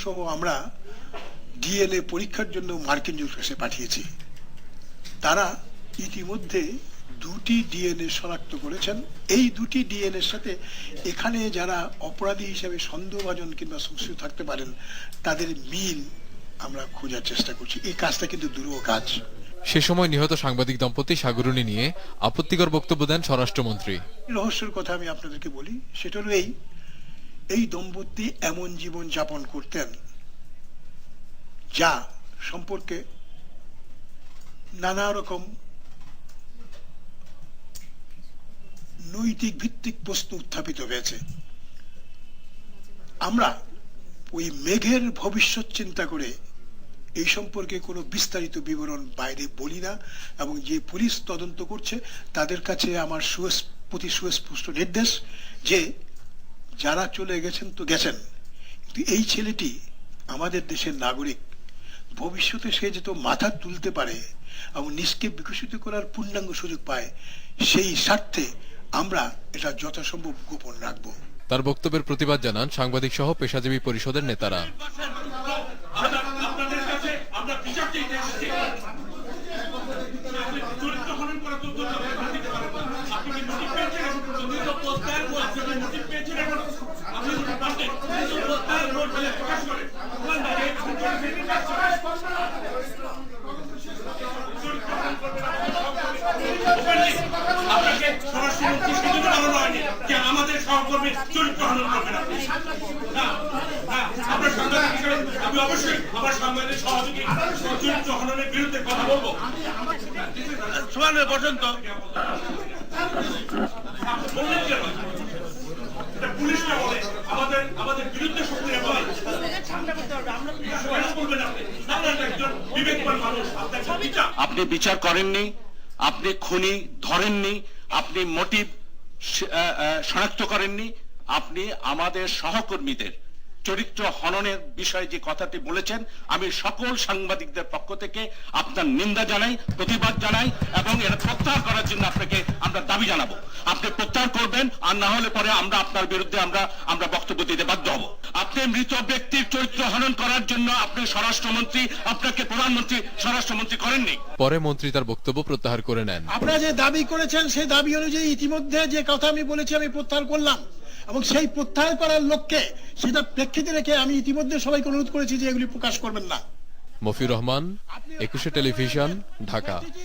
সহ আমরা ডিএনএ পরীক্ষার জন্য মার্কিন যুক্তরাষ্ট্রে পাঠিয়েছি। তারা ইতিমধ্যে 2টি ডিএনএ শনাক্ত করেছেন। এই 2টি ডিএনএর সাথে এখানে যারা অপরাধী হিসেবে সন্দেহভাজন কিংবা সংশ্লিষ্ট থাকতে পারেন তাদের মিল আমরা খোঁজার চেষ্টা করছি। এই কাজটা কিন্তু দুরূহ কাজ। সে সময় নিহত সাংবাদিক দম্পতি সাগরুণী নিয়ে আপত্তিকর বক্তব্য দেন স্বরাষ্ট্রমন্ত্রী। রহস্যের কথা আমি আপনাদেরকে বলি, সেটা হলো এই দম্পতি এমন জীবন যাপন করতেন যা সম্পর্কে নানা রকম নৈতিক ভিত্তিক প্রশ্ন উত্থাপিত হয়েছে। আমরা ওই মেঘের ভবিষ্যৎ চিন্তা করে এই সম্পর্কে কোনো বিস্তারিত বিবরণ বাইরে বলি না, এবং যে পুলিশ তদন্ত করছে তাদের কাছে আমার সুস্পষ্ট নির্দেশ যে যারা চলে গেছেন তো গেছেন, কিন্তু এই ছেলেটি আমাদের দেশের নাগরিক, ভবিষ্যতে সে যেত মাথা তুলতে পারে এবং নিজকে বিকশিত করার পূর্ণাঙ্গ সুযোগ পায়, সেই স্বার্থে আমরা এটা যথাসম্ভব গোপন রাখব। তার বক্তব্যের প্রতিবাদ জানান সাংবাদিক সহ পেশাজীবী পরিষদের নেতারা। আমাদের সহকর্মী চরিত্র হনন করবেন আপনি। আমি অবশ্যই আমার সাংবাদিক সহযোগী চরিত্র হননের বিরুদ্ধে কথা বলবো। পর্যন্ত পুলিশকে বলে আমাদের বিরুদ্ধে শক্তি বলে বিবেকবান মানুষ। আপনি বিচার করেননি, আপনি খুনি ধরেননি, আপনি মোটিভ শনাক্ত করেননি, আপনি আমাদের সহকর্মীদের চরিত্র হননের বিষয়ে যে কথাটি বলেছেন, আমি সকল সাংবাদিকদের পক্ষ থেকে আপনার নিন্দা জানাই, প্রতিবাদ জানাই, এবং এটা প্রত্যাহার করার জন্য আপনাকে আমরা দাবি জানাবো। আপনি প্রত্যাহার করবেন, আর না হলে পরে আমরা আপনার বিরুদ্ধে আমরা বক্তব্য দিতে বাধ্য হব। আপনি মৃত ব্যক্তির চরিত্র হনন করার জন্য আপনি স্বরাষ্ট্রমন্ত্রী, আপনাকে প্রধানমন্ত্রী স্বরাষ্ট্রমন্ত্রী করেননি। পরে মন্ত্রী তার বক্তব্য প্রত্যাহার করে নেন। আপনারা যে দাবি করেছেন সেই দাবি অনুযায়ী ইতিমধ্যে যে কথা আমি বলেছি আমি প্রত্যাহার করলাম, এবং সেই প্রত্যাহার করার লক্ষ্যে সেটা প্রেক্ষিতে রেখে আমি ইতিমধ্যে সবাইকে অনুরোধ করেছি যে এগুলি প্রকাশ করবেন না। মফিউর রহমান, 21 টেলিভিশন, ঢাকা।